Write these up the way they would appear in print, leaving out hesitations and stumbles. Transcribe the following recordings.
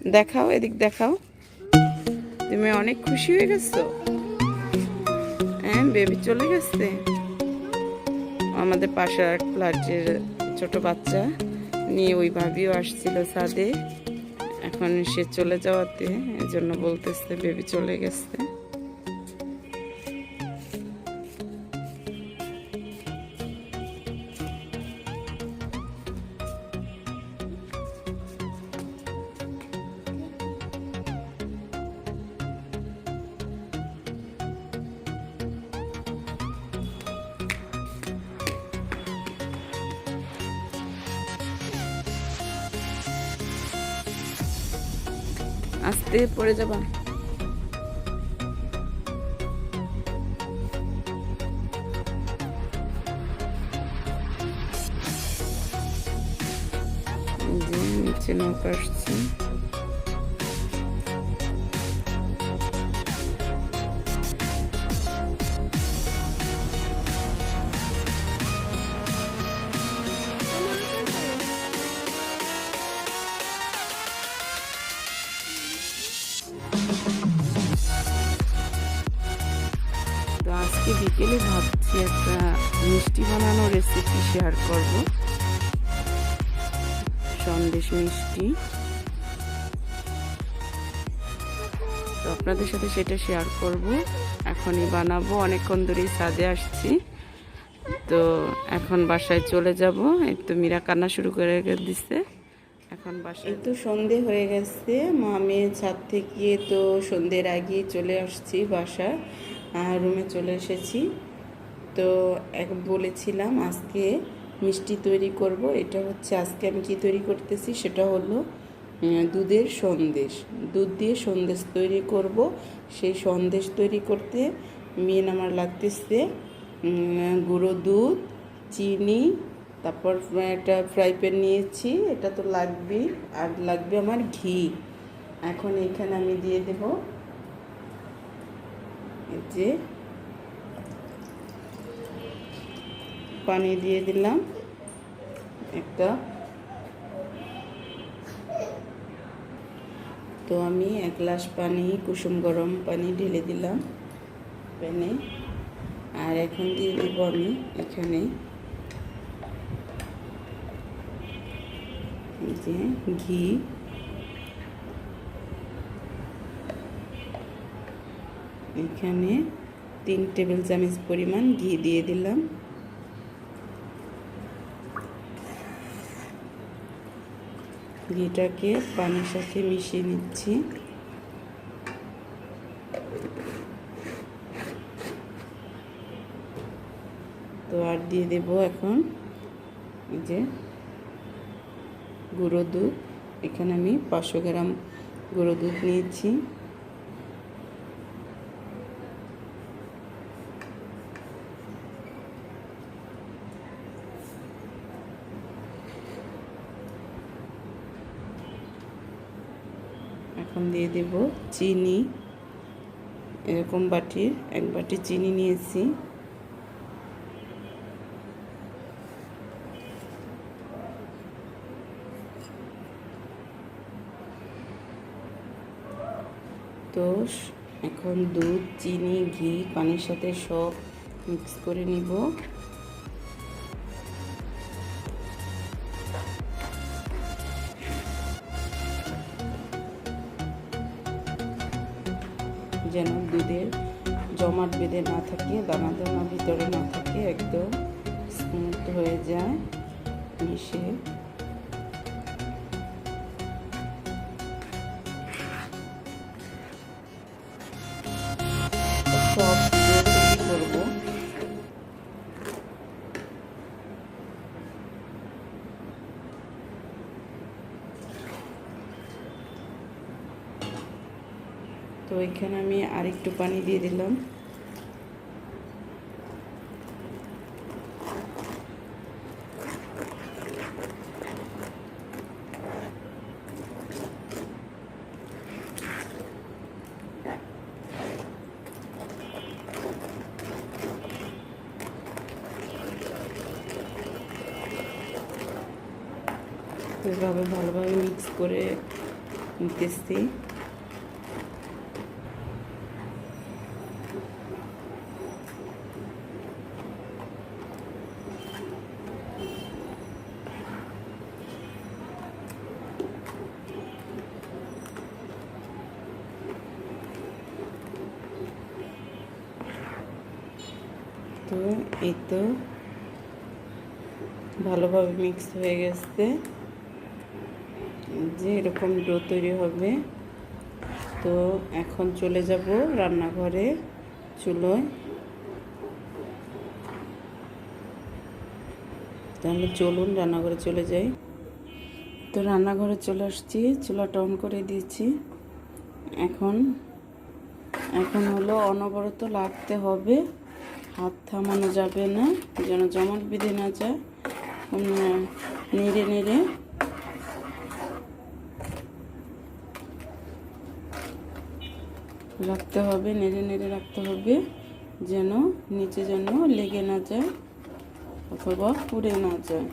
দেখাও, এদিক দেখাও। তুমি অনেক খুশি হয়ে গেছো? হ্যাঁ, বেবি চলে গেছে। আমাদের পাশে এক ফ্ল্যাটের ছোট বাচ্চা নিয়ে ওই ভাবিও আসছিল ছাদে। এখন সে চলে যাওয়াতে এজন্য বলতেছে বেবি চলে গেছে। আস্তে পড়ে যাবা। নিচে নৌকা আসছে। তো আজকে বিকেলে ভাবছি একটা মিষ্টি বানানোর রেসিপি শেয়ার করব। সন্দেশ মিষ্টি। তো আপনাদের সাথে সেটা শেয়ার করব। এখনই বানাবো, অনেকক্ষণ ধরেই ছাদে আসছি। তো এখন বাসায় চলে যাব। এই তো মীরা কান্না শুরু করে দিচ্ছে। এখন বাসায় এই তো সন্ধে হয়ে গেছে। আমি ছাদ থেকে তো সন্ধ্যের আগে চলে আসছি বাসায়, রুমে চলে এসেছি। তো বলেছিলাম আজকে মিষ্টি তৈরি করব। এটা হচ্ছে আজকে আমি কি তৈরি করতেছি সেটা হলো দুধের সন্দেশ। দুধ দিয়ে সন্দেশ তৈরি করব। সেই সন্দেশ তৈরি করতে মেন আমার লাগতেছে গুঁড়ো দুধ, চিনি, তারপর একটা ফ্রাই প্যান নিয়েছি, এটা তো লাগবেই, আর লাগবে আমার ঘি। এখন এখানে আমি দিয়ে দেব এই যে পানি দিয়ে দিলাম একটা। তো আমি 1 গ্লাস পানি, কুসুম গরম পানি ঢেলে দিলাম প্যানে। আর এখন দিয়ে দেবো আমি এখানে যে ঘি। এখানে 3 টেবিল চামচ পরিমাণ ঘি দিয়ে দিলাম। ঘিটাকে পানির সাথে মিশিয়ে নিচ্ছি। তো আর দিয়ে দেব এখন এই যে গুঁড়ো দুধ। এখানে আমি 500 গ্রাম গুঁড়ো দুধ নিয়েছি। এখন দিয়ে দেব চিনি। এরকম বাটির 1 বাটি চিনি নিয়েছি। তো এখন দুধ, চিনি, ঘি পানির সাথে সব মিক্স করে নিব। যেন দুধের জমাট বেঁধে না থাকে, দানা দানা ভিতরে না থাকে, একদম স্মুথ হয়ে যায় মিশে। সব তৈরি করব। তো এখানে আমি আরেকটু পানি দিয়ে দিলাম। এভাবে ভালোভাবে মিক্স করে নিতেছি। তো এই তো ভালোভাবে মিক্স হয়ে গেছে, যে এরকম ডো তৈরি হবে। তো এখন চলে যাব রান্নাঘরে, চুলোয়। তাহলে চলুন রান্নাঘরে চলে যাই। তো রান্নাঘরে চলে আসছি, চুলাটা অন করে দিয়েছি। এখন হলো অনবরত লাগতে হবে, হাত থামানো যাবে না, যেন জমাট বেঁধে না যায়। নেড়ে নেড়ে রাখতে হবে, নেড়ে নেড়ে রাখতে হবে, যেন নিচে যেন লেগে না যায় অথবা পুড়ে না যায়।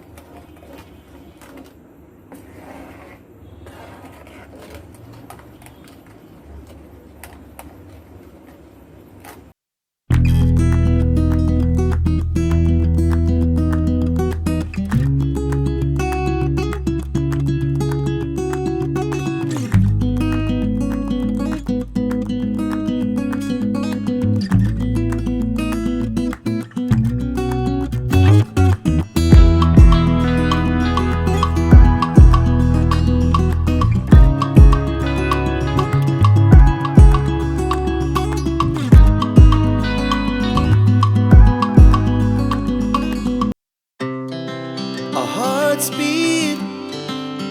Our hearts beat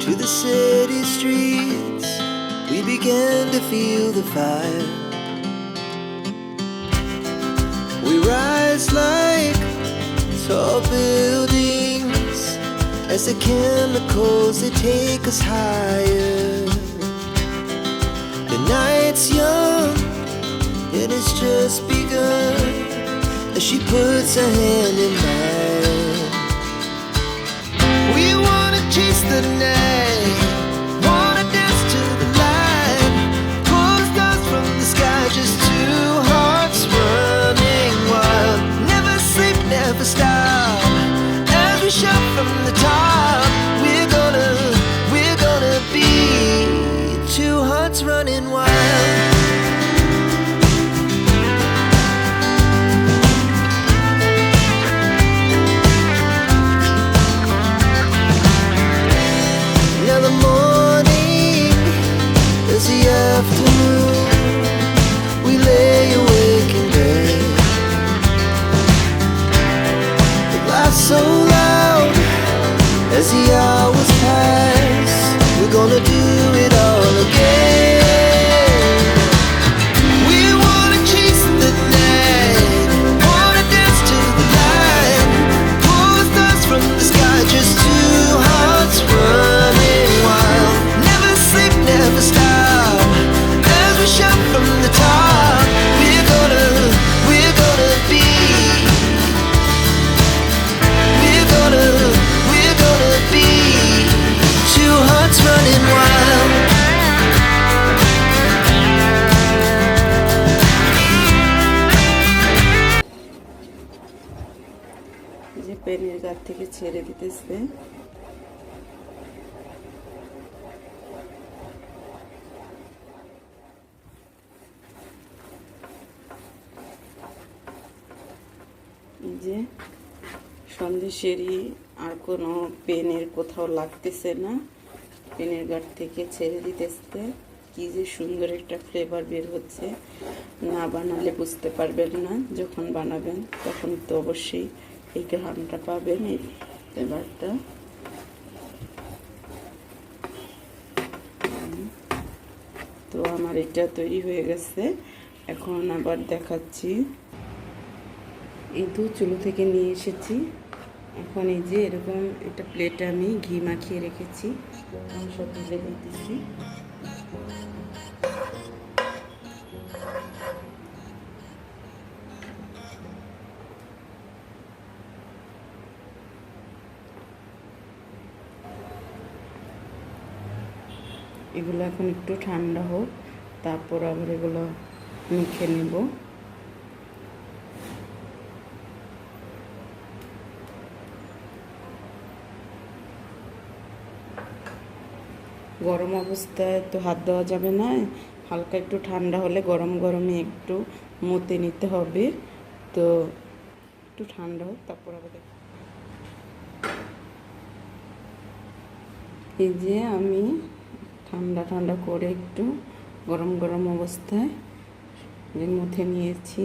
to the city streets. We began to feel the fire. We rise like tall buildings as the chemicals they take us higher. The night's young and it's just begun as she puts her hand in mine. We wanna chase the night, wanna dance to the light, pull stars from the sky, just two hearts running wild. Never sleep, never stop, as we shout from the top. We're gonna be two hearts running wild. Now the morning is the afternoon. We lay awake in bed. The laughs so loud as the hours pass. We're gonna do it all again. We wanna chase the night, wanna dance to the light, pull stars from the sky, just two hearts running wild. Never sleep, never stop, as we shout from the top. We're gonna be. We're gonna be two hearts running wild. যে পেনের গাছ থেকে ছেড়ে দিতেছে। এই যে সন্দেশেরই আর কোনো পেনের কোথাও লাগতেছে না, পেনের গাছ থেকে ছেড়ে দিতেছে। কি যে সুন্দর একটা ফ্লেভার বের হচ্ছে, না বানালে বুঝতে পারবেন না, যখন বানাবেন তখন তো অবশ্যই এই ঘ্রাণটা পাবেন, এই ফ্লেভারটা। তো আমার এটা তৈরি হয়ে গেছে, এখন আবার দেখাচ্ছি। এই তো চুলো থেকে নিয়ে এসেছি, এখন এই যে এরকম একটা প্লেটে আমি ঘি মাখিয়ে রেখেছি, আমি সব ঢেলে দিতেছি। এগুলো এখন একটু ঠান্ডা হোক, তারপর আবার এগুলো মেখে নেব। গরম অবস্থায় তো হাত দেওয়া যাবে না, হালকা একটু ঠান্ডা হলে গরম গরমে একটু মতে নিতে হবে। তো একটু ঠান্ডা হোক, তারপর আবার এই যে আমি ঠান্ডা ঠান্ডা করে একটু গরম গরম অবস্থায় মুথে নিয়েছি।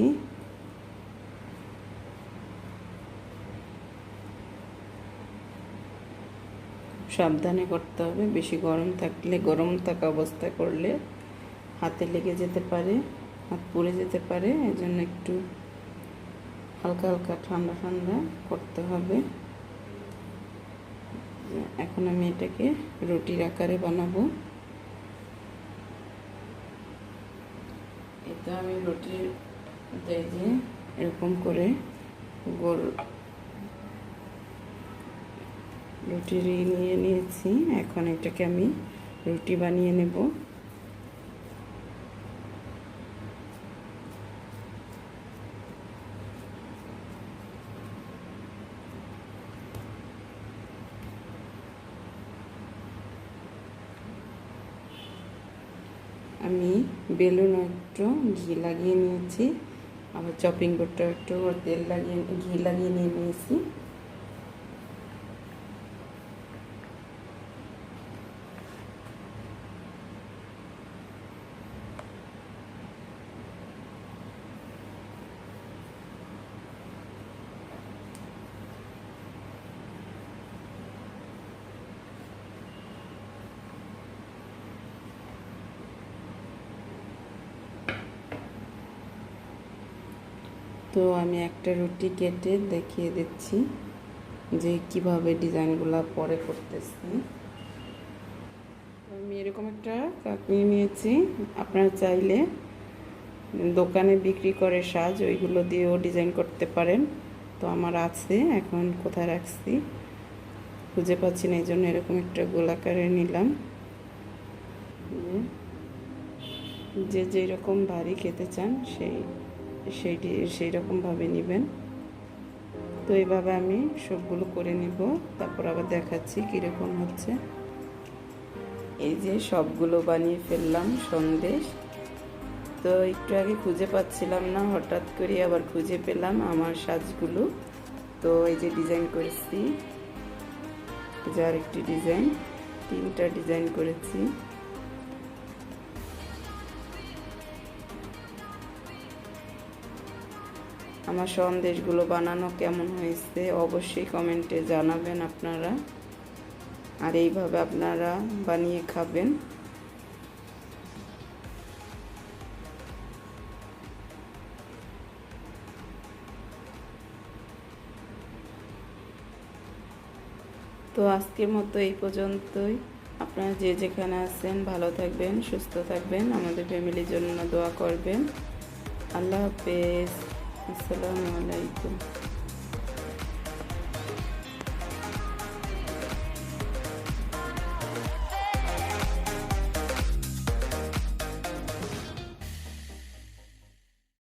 সাবধানে করতে হবে, বেশি গরম থাকলে, গরম থাকা অবস্থায় করলে হাতে লেগে যেতে পারে, হাত পুড়ে যেতে পারে। এই জন্য একটু হালকা হালকা ঠান্ডা ঠান্ডা করতে হবে। এখন আমি এটাকে রুটির আকারে বানাবো। এটা আমি রুটির যে এরকম করে গোল রুটি নিয়ে নিয়েছি। এখন এটাকে আমি রুটি বানিয়ে নেব। আমি বেলুনও একটু ঘি লাগিয়ে নিয়েছি, আবার চপিং বোর্ডটাও একটু তেল লাগিয়ে ঘি লাগিয়ে নিয়েছি। তো আমি একটা রুটি কেটে দেখিয়ে দিচ্ছি যে কিভাবে ডিজাইনগুলো পরে করতেছি। আমি এরকম একটা কাকনি নিয়েছি, আপনারা চাইলে দোকানে বিক্রি করে সাজ, ওইগুলো দিয়েও ডিজাইন করতে পারেন। তো আমার আছে, এখন কোথায় রাখছি খুঁজে পাচ্ছি না, এই জন্য এরকম একটা গোলাকারে নিলাম। যে যেই রকম ভারী খেতে চান সেই রকমভাবে নেবেন। তো এইভাবে আমি সবগুলো করে নিব, তারপর আবার দেখাচ্ছি কীরকম হচ্ছে। এই যে সবগুলো বানিয়ে ফেললাম সন্দেশ। তো একটু আগে খুঁজে পাচ্ছিলাম না, হঠাৎ করে আবার খুঁজে পেলাম আমার সাজগুলো। তো এই যে ডিজাইন করেছি, যার একটি ডিজাইন, 3টা ডিজাইন করেছি। আমার সন্দেশগুলো বানানো কেমন হয়েছে অবশ্যই কমেন্টে জানাবেন আপনারা, আর এইভাবে আপনারা বানিয়ে খাবেন। তো আজকের মতো এই পর্যন্তই। আপনারা যে যেখানে আছেন ভালো থাকবেন, সুস্থ থাকবেন, আমাদের ফ্যামিলির জন্য দোয়া করবেন। আল্লাহ হাফেজ, আসসালামু আলাইকুম।